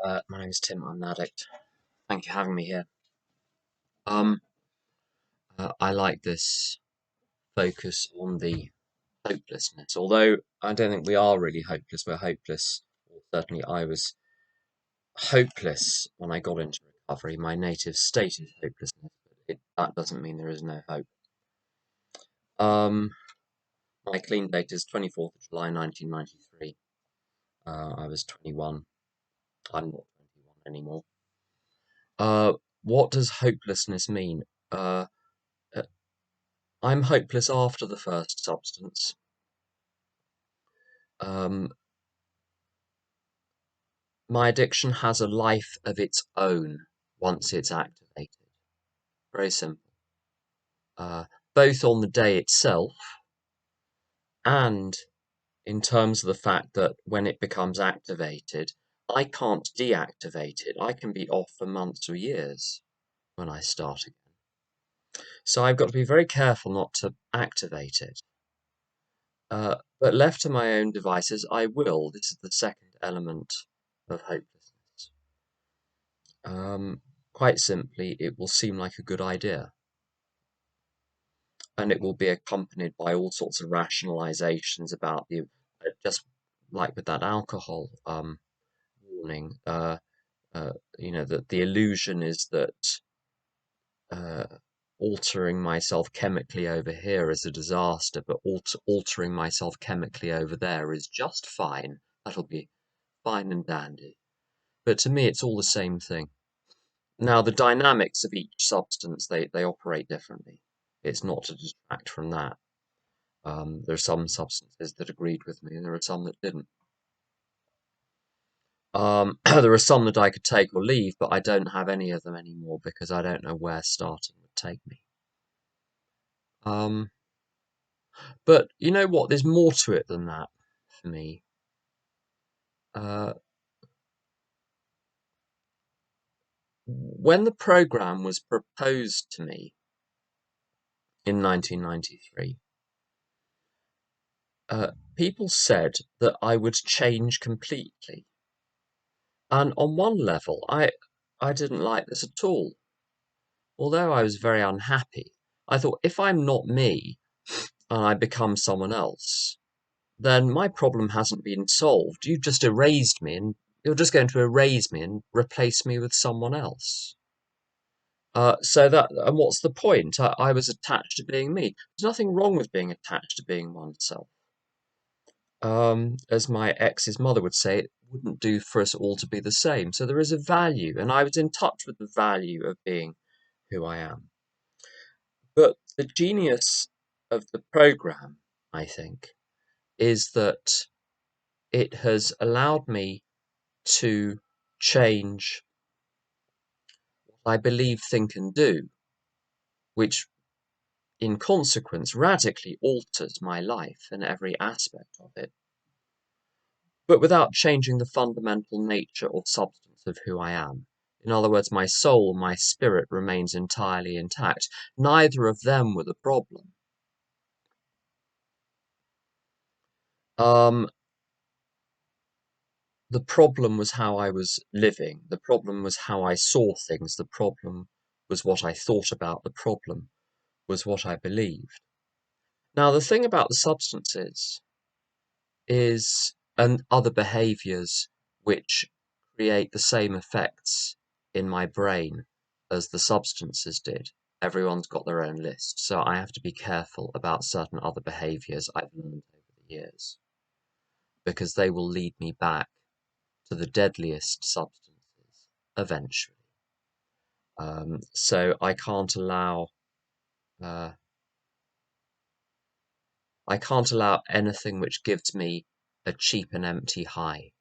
My name is Tim. I'm an addict. Thank you for having me here. Um, I like this focus on the hopelessness, although I don't think we are really hopeless. We're hopeless, or certainly I was hopeless when I got into recovery. My native state is hopelessness, but that doesn't mean there is no hope. Um, my clean date is 24th of July 1993. I was 21. I'm not 21 anymore. What does hopelessness mean? Uh, uh, I'm hopeless after the first substance. Um, my addiction has a life of its own once it's activated. Very simple. Uh, both on the day itself and in terms of the fact that when it becomes activated, I can't deactivate it. I can be off for months or years when I start again. So I've got to be very careful not to activate it. But left to my own devices, I will. This is the second element of hopelessness. Quite simply, it will seem like a good idea. And it will be accompanied by all sorts of rationalizations about just like with that alcohol warning, that the illusion is that uh, altering myself chemically over here is a disaster, but altering myself chemically over there is just fine. That'll be fine and dandy. But to me, it's all the same thing. Now, the dynamics of each substance, they operate differently. It's not to detract from that. There are some substances that agreed with me, and there are some that didn't. There are some that I could take or leave, but I don't have any of them anymore because I don't know where starting would take me. Um, but you know what? There's more to it than that for me. Uh, when the program was proposed to me in 1993, people said that I would change completely. And on one level, I didn't like this at all. Although I was very unhappy, I thought if I'm not me and I become someone else, then my problem hasn't been solved. You've just erased me and you're just going to erase me and replace me with someone else. And what's the point? I was attached to being me. There's nothing wrong with being attached to being oneself. As my ex's mother would say, it wouldn't do for us all to be the same. So there is a value, and I was in touch with the value of being who I am. But the genius of the program, I think, is that it has allowed me to change what I believe, think, and do, which in consequence radically alters my life and every aspect of it, but without changing the fundamental nature or substance of who I am. In other words, my soul, my spirit remains entirely intact. Neither of them were the problem. Um, the problem was how I was living. The problem was how I saw things. The problem was what I thought about. The problem was what I believed. Now, the thing about the substances and other behaviors which create the same effects in my brain as the substances did. Everyone's got their own list, so I have to be careful about certain other behaviors I've learned over the years because they will lead me back to the deadliest substances eventually. So uh, I can't allow anything which gives me a cheap and empty high,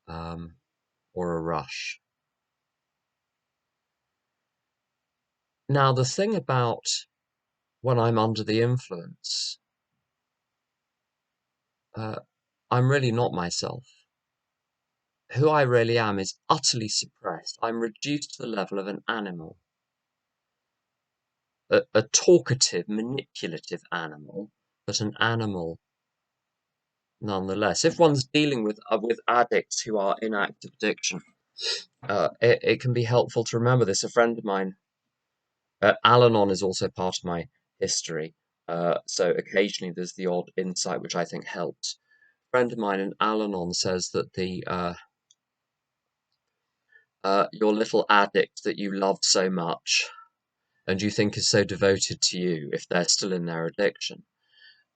or a rush. Now, the thing about when I'm under the influence, uh, I'm really not myself. Who I really am is utterly suppressed. I'm reduced to the level of an animal, a talkative, manipulative animal, but an animal nonetheless. If one's dealing with addicts who are in active addiction, it can be helpful to remember this. A friend of mine, Al-Anon is also part of my history, so occasionally there's the odd insight which I think helps. A friend of mine in Al-Anon says that your little addict that you love so much and you think is so devoted to you, if they're still in their addiction,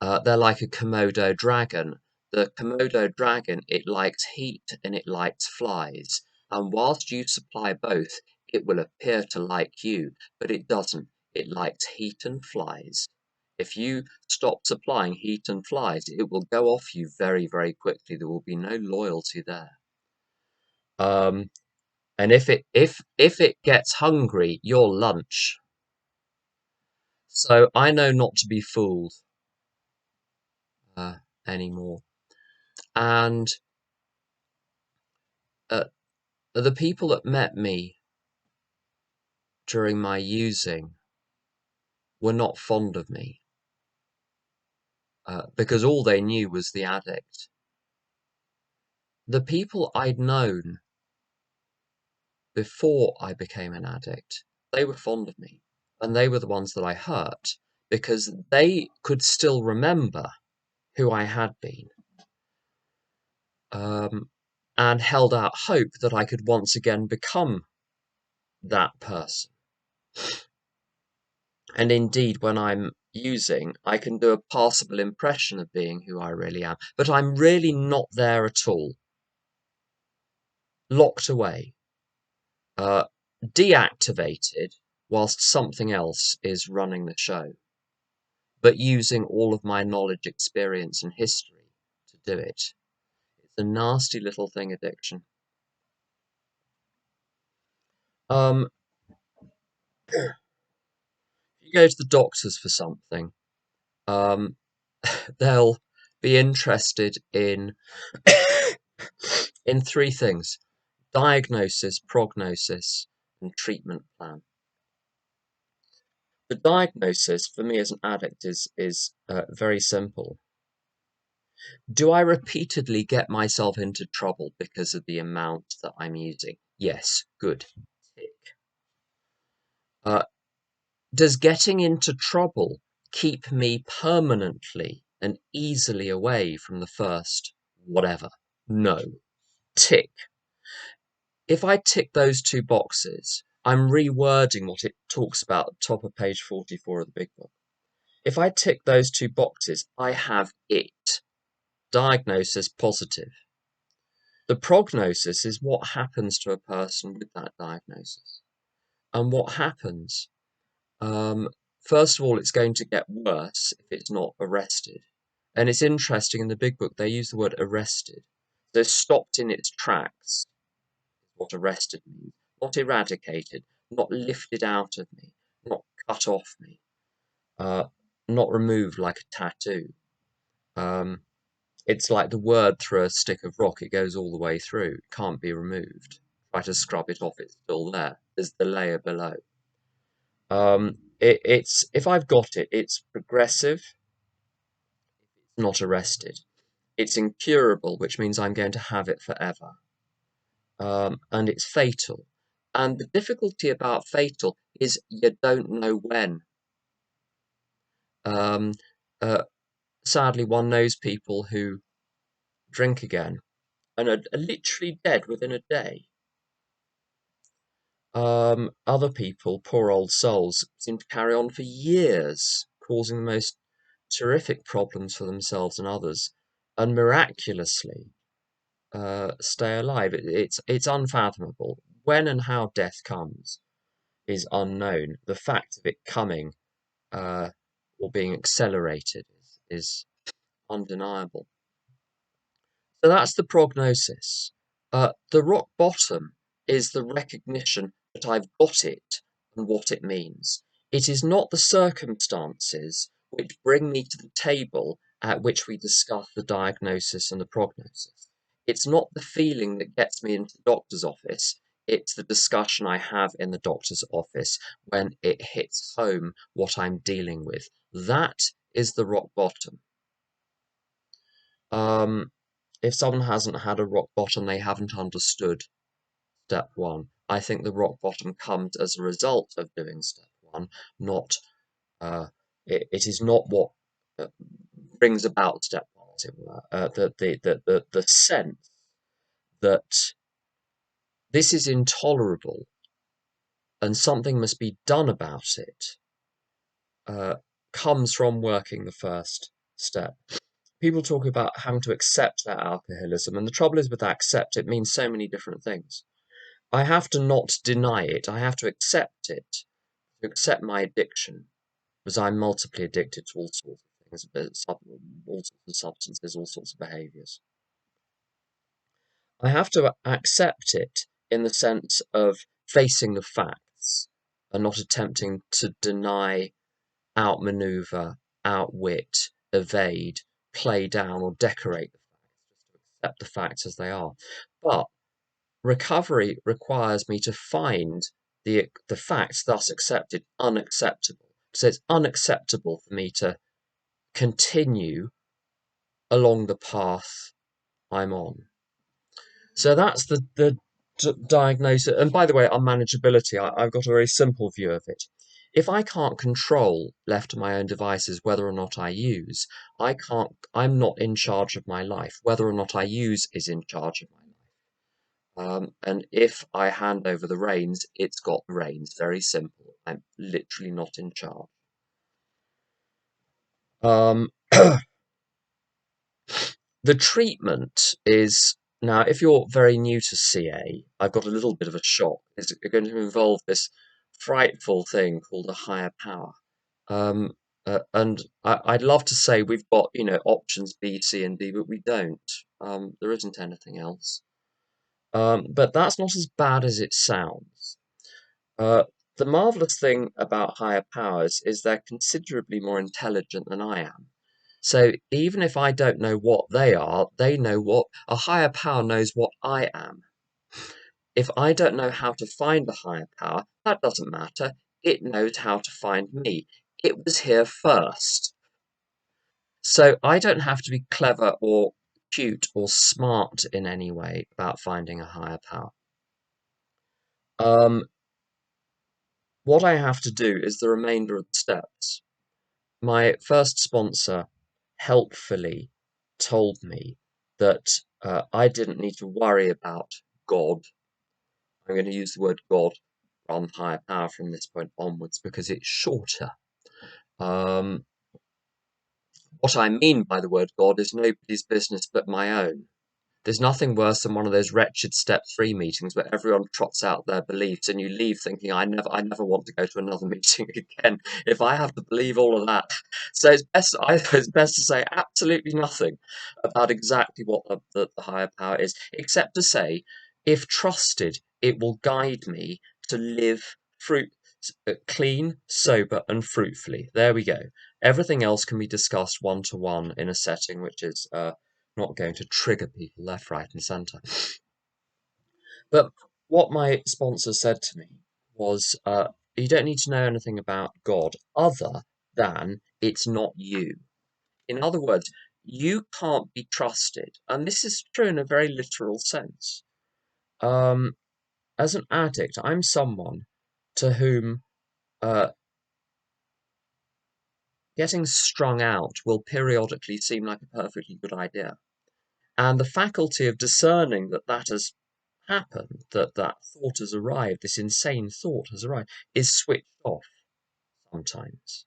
they're like a Komodo dragon. The Komodo dragon, it likes heat and it likes flies. And whilst you supply both, it will appear to like you, but it doesn't. It likes heat and flies. If you stop supplying heat and flies, it will go off you very, very quickly. There will be no loyalty there. Um, and if it gets hungry, you're lunch. So I know not to be fooled uh, anymore. And uh, the people that met me during my using were not fond of me because all they knew was the addict. The people I'd known before I became an addict, they were fond of me, and they were the ones that I hurt because they could still remember who I had been, um, and held out hope that I could once again become that person. And indeed, when I'm using, I can do a passable impression of being who I really am. But I'm really not there at all. Locked away. Deactivated whilst something else is running the show. But using all of my knowledge, experience, and history to do it. It's a nasty little thing, addiction. Um, if you go to the doctors for something, um, they'll be interested in three things: diagnosis, prognosis, and treatment plan. The diagnosis for me as an addict is very simple. Do I repeatedly get myself into trouble because of the amount that I'm using? Yes, good. Tick. Uh, does getting into trouble keep me permanently and easily away from the first whatever? No. Tick. If I tick those two boxes, I'm rewording what it talks about at the top of page 44 of the big book. If I tick those two boxes, I have it. Diagnosis positive. The prognosis is what happens to a person with that diagnosis. And what happens? First of all, it's going to get worse if it's not arrested. And it's interesting, in the big book, they use the word arrested. So stopped in its tracks, what arrested means. Not eradicated, not lifted out of me, not cut off me, not removed like a tattoo. It's like the word through a stick of rock, it goes all the way through, it can't be removed. Try to scrub it off, it's still there. There's the layer below. It's if I've got it, it's progressive, it's not arrested. It's incurable, which means I'm going to have it forever. And it's fatal. And the difficulty about fatal is you don't know when. Um, Sadly, one knows people who drink again and are literally dead within a day. Other people, poor old souls, seem to carry on for years, causing the most terrific problems for themselves and others, and miraculously stay alive. It's unfathomable. When and how death comes is unknown. The fact of it coming or being accelerated is undeniable. So that's the prognosis. The rock bottom is the recognition that I've got it and what it means. It is not the circumstances which bring me to the table at which we discuss the diagnosis and the prognosis. It's not the feeling that gets me into the doctor's office. It's the discussion I have in the doctor's office when it hits home what I'm dealing with. That is the rock bottom. If someone hasn't had a rock bottom, they haven't understood step one. I think the rock bottom comes as a result of doing step one, not uh, it is not what uh, brings about step one, as it were. The sense that this is intolerable and something must be done about it uh, comes from working the first step. People talk about having to accept their alcoholism, and the trouble is with accept, it means so many different things. I have to not deny it, I have to accept it, to accept my addiction, because I'm multiply addicted to all sorts of things, all sorts of substances, all sorts of behaviours. I have to accept it in the sense of facing the facts and not attempting to deny, outmaneuver, outwit, evade, play down, or decorate the facts, just to accept the facts as they are. But recovery requires me to find the facts thus accepted unacceptable. So it's unacceptable for me to continue along the path I'm on. So that's the diagnosis. And by the way, unmanageability, I've got a very simple view of it. If I can't control, left to my own devices, whether or not I use, I'm not in charge of my life. Whether or not I use is in charge of my life. And if I hand over the reins, it's got the reins. Very simple. I'm literally not in charge. Um, The treatment is now, if you're very new to CA, I've got a little bit of a shock. It's going to involve this frightful thing called a higher power. Um, and I'd love to say we've got, options B, C, and D, but we don't. There isn't anything else. But that's not as bad as it sounds. Uh, the marvelous thing about higher powers is they're considerably more intelligent than I am. So even if I don't know what they are, they know what a higher power knows what I am. If I don't know how to find the higher power, that doesn't matter. It knows how to find me. It was here first. So I don't have to be clever or cute or smart in any way about finding a higher power. Um, what I have to do is the remainder of the steps. My first sponsor helpfully told me that I didn't need to worry about God. I'm going to use the word God on higher power from this point onwards because it's shorter. Um, what I mean by the word God is nobody's business but my own. There's nothing worse than one of those wretched step three meetings where everyone trots out their beliefs and you leave thinking, I never want to go to another meeting again if I have to believe all of that. So it's best to say absolutely nothing about exactly what the higher power is, except to say, if trusted, it will guide me to live clean, sober, and fruitfully. There we go. Everything else can be discussed one to one in a setting which is not going to trigger people left, right, and centre. But what my sponsor said to me was, you don't need to know anything about God other than it's not you. In other words, you can't be trusted. And this is true in a very literal sense. Um, as an addict, I'm someone to whom getting strung out will periodically seem like a perfectly good idea. And the faculty of discerning that that has happened, that thought has arrived, this insane thought has arrived, is switched off sometimes.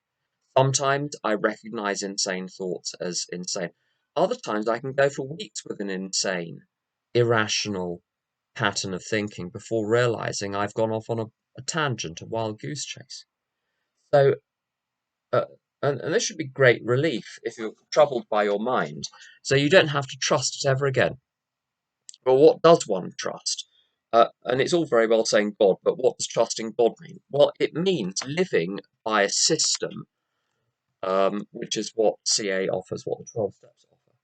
Sometimes I recognize insane thoughts as insane. Other times I can go for weeks with an insane, irrational pattern of thinking before realizing I've gone off on a tangent, a wild goose chase. So, uh, and this should be great relief if you're troubled by your mind. So you don't have to trust it ever again. Well, what does one trust? And it's all very well saying God, but what does trusting God mean? Well, it means living by a system, which is what CA offers, what the 12 steps offer.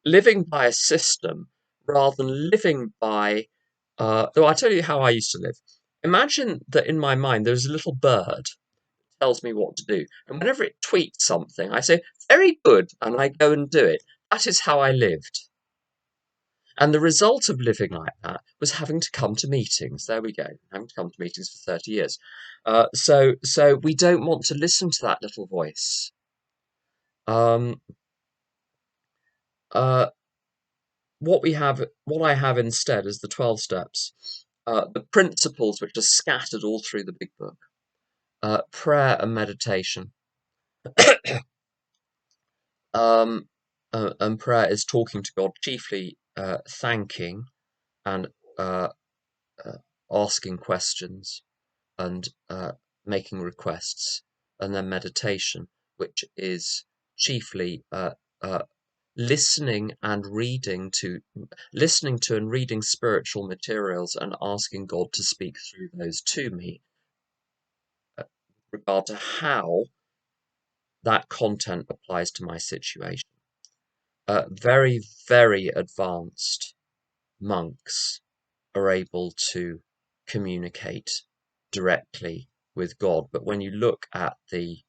Living by a system rather than living by, though I'll tell you how I used to live. Imagine that in my mind there's a little bird tells me what to do. And whenever it tweets something, I say, very good, and I go and do it. That is how I lived. And the result of living like that was having to come to meetings. There we go, having to come to meetings for 30 years. So we don't want to listen to that little voice. Um, uh, what I have instead is the 12 steps, the principles which are scattered all through the big book, prayer and meditation. And prayer is talking to God, chiefly thanking and uh, uh, asking questions and making requests, and then meditation, which is chiefly uh, listening and listening to and reading spiritual materials and asking God to speak through those to me, with regard to how that content applies to my situation. Very, very advanced monks are able to communicate directly with God. But when you look at the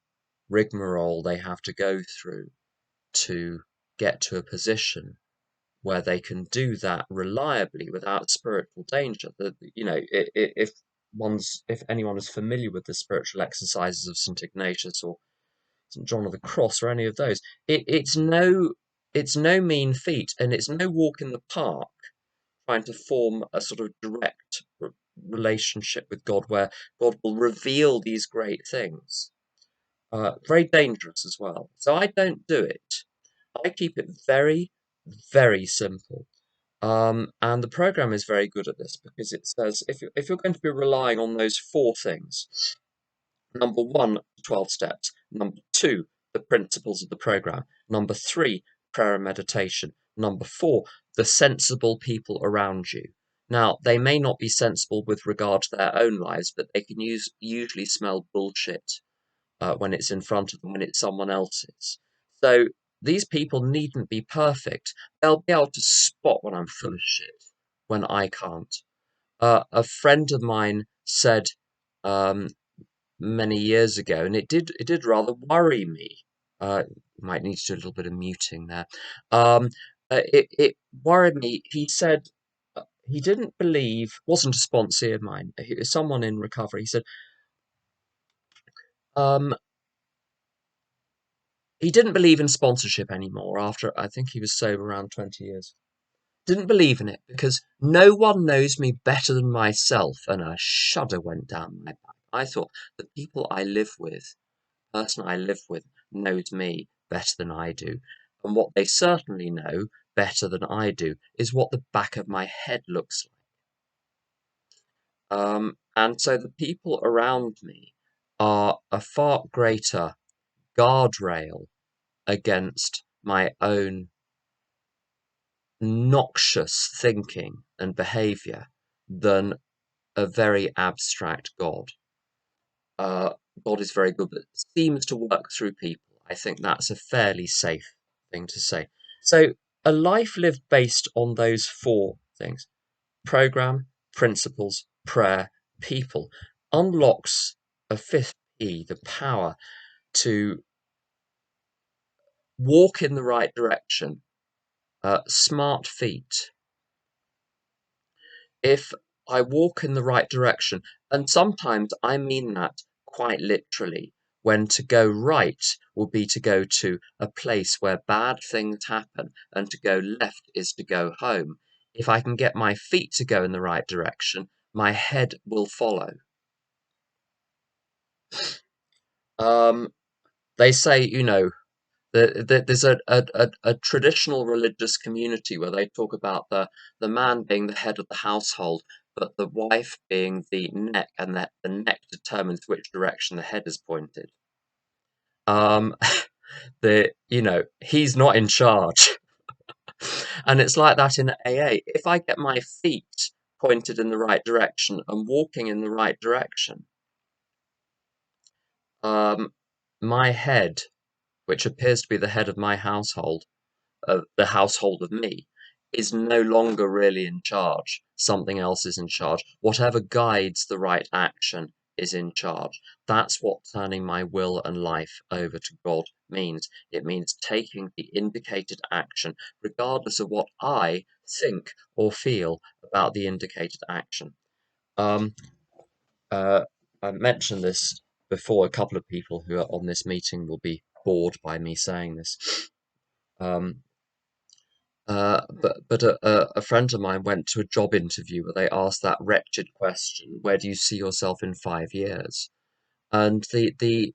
rigmarole they have to go through to get to a position where they can do that reliably without spiritual danger, that if anyone is familiar with the spiritual exercises of St. Ignatius or St. John of the Cross or any of those, it's no mean feat, and it's no walk in the park trying to form a sort of direct relationship with God where God will reveal these great things. Very dangerous as well. So I don't do it. I keep it very, very simple. And the program is very good at this because it says if you're going to be relying on those four things, number one, the 12 steps. Number two, the principles of the program. Number three, prayer and meditation. Number four, the sensible people around you. Now, they may not be sensible with regard to their own lives, but they can usually smell bullshit when it's in front of them, when it's someone else's. So these people needn't be perfect. They'll be able to spot when I'm full of shit, when I can't. A friend of mine said, um, many years ago, and it did rather worry me. Might need to do a little bit of muting there. It worried me. He said he didn't believe, wasn't a sponsee of mine. He was someone in recovery. He said um, he didn't believe in sponsorship anymore after I think he was sober around 20 years. Didn't believe in it because no one knows me better than myself, and a shudder went down my back. I thought the people I live with person I live with knows me better than I do. And what they certainly know better than I do is what the back of my head looks like. And so the people around me are a far greater guardrail against my own noxious thinking and behaviour than a very abstract God. uh, God is very good, but seems to work through people. I think that's a fairly safe thing to say. So, a life lived based on those four things: program, principles, prayer, people, unlocks a fifth P, the power to walk in the right direction, smart feet. If I walk in the right direction, and sometimes I mean that quite literally, when to go right will be to go to a place where bad things happen, and to go left is to go home. If I can get my feet to go in the right direction, my head will follow. Um, they say, there's a traditional religious community where they talk about the man being the head of the household, but the wife being the neck, and that the neck determines which direction the head is pointed. Um, he's not in charge. And it's like that in AA. If I get my feet pointed in the right direction and walking in the right direction, um, my head, which appears to be the head of my household, the household of me, is no longer really in charge. Something else is in charge. Whatever guides the right action is in charge. That's what turning my will and life over to God means. It means taking the indicated action, regardless of what I think or feel about the indicated action. Um, uh, I mentioned this before. A couple of people who are on this meeting will be bored by me saying this. Um, but a friend of mine went to a job interview where they asked that wretched question, "Where do you see yourself in 5 years?" And the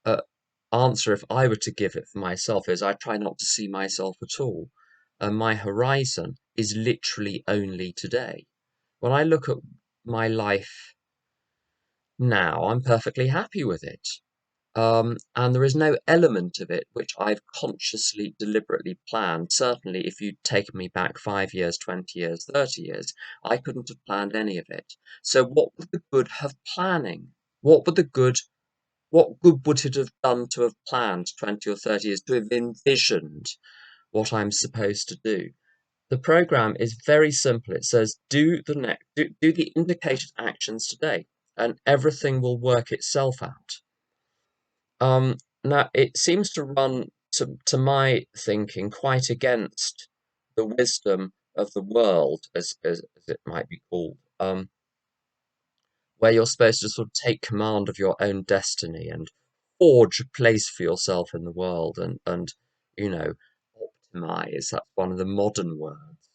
uh, answer, if I were to give it for myself, is I try not to see myself at all. And my horizon is literally only today. When I look at my life now, I'm perfectly happy with it. And there is no element of it which I've consciously, deliberately planned. Certainly, if you'd taken me back 5 years, 20 years, 30 years, I couldn't have planned any of it. So what would the good have planning? What would the good, what good would it have done to have planned 20 or 30 years, to have envisioned what I'm supposed to do? The program is very simple. It says, do the indicated actions today, and everything will work itself out. Now, it seems to run, to my thinking, quite against the wisdom of the world, as it might be called, where you're supposed to sort of take command of your own destiny and forge a place for yourself in the world and you know, optimize. That's one of the modern words.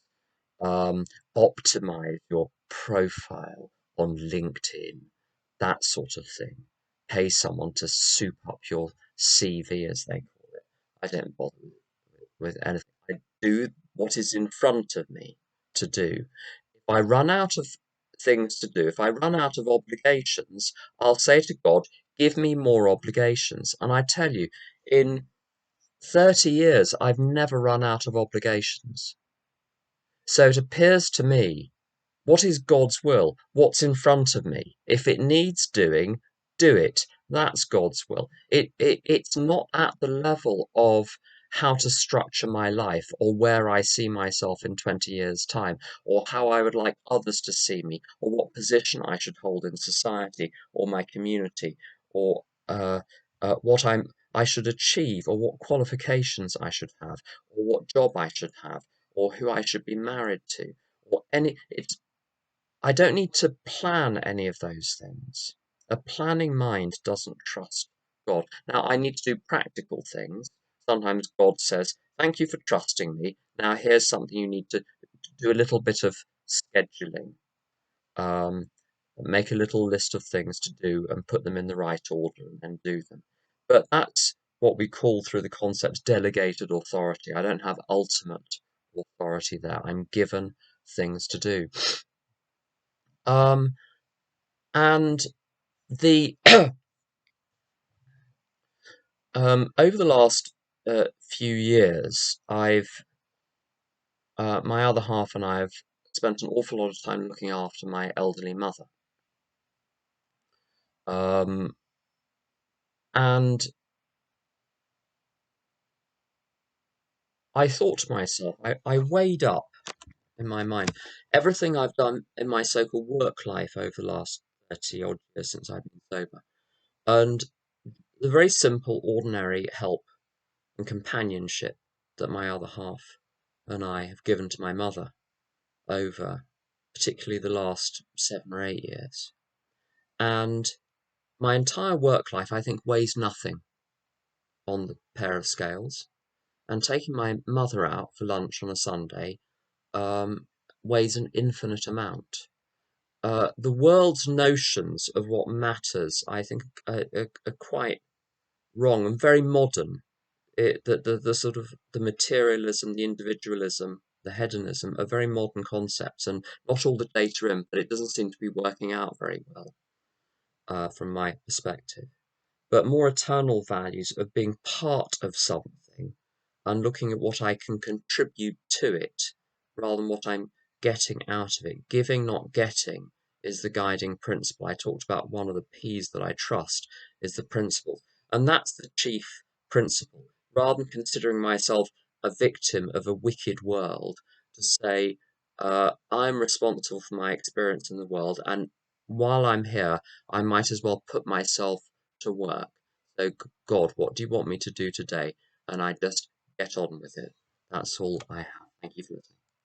um, Optimize your profile on LinkedIn, that sort of thing. Pay someone to soup up your CV, as they call it. I don't bother with anything. I do what is in front of me to do. If I run out of things to do, if I run out of obligations, I'll say to God, give me more obligations. And I tell you, in 30 years, I've never run out of obligations. So it appears to me, what is God's will? What's in front of me? If it needs doing, do it. That's God's will. It's not at the level of how to structure my life or where I see myself in 20 years' time, or how I would like others to see me, or what position I should hold in society or my community, or what I should achieve, or what qualifications I should have, or what job I should have, or who I should be married to, or any. I don't need to plan any of those things. A planning mind doesn't trust God. Now, I need to do practical things. Sometimes God says, "Thank you for trusting me. Now, here's something you need to do a little bit of scheduling. Um, Make a little list of things to do and put them in the right order and do them." But that's what we call, through the concept, delegated authority. I don't have ultimate authority there. I'm given things to do. Um, and the over the last few years, my other half and I have spent an awful lot of time looking after my elderly mother. Um, and I thought to myself, I weighed up in my mind everything I've done in my so-called work life over the last 30 odd years since I've been sober, and the very simple, ordinary help and companionship that my other half and I have given to my mother over particularly the last 7 or 8 years. And my entire work life, I think, weighs nothing on the pair of scales. And taking my mother out for lunch on a Sunday weighs an infinite amount. The world's notions of what matters, I think, are quite wrong and very modern. The sort of the materialism, the individualism, the hedonism are very modern concepts, and not all the data are in, but it doesn't seem to be working out very well from my perspective. But more eternal values of being part of something and looking at what I can contribute to it rather than what I'm getting out of it. Giving, not getting, is the guiding principle. I talked about one of the P's that I trust is the principle. And that's the chief principle. Rather than considering myself a victim of a wicked world, to say, I'm responsible for my experience in the world, and while I'm here, I might as well put myself to work. So, God, what do you want me to do today? And I just get on with it. That's all I have. Thank you for listening.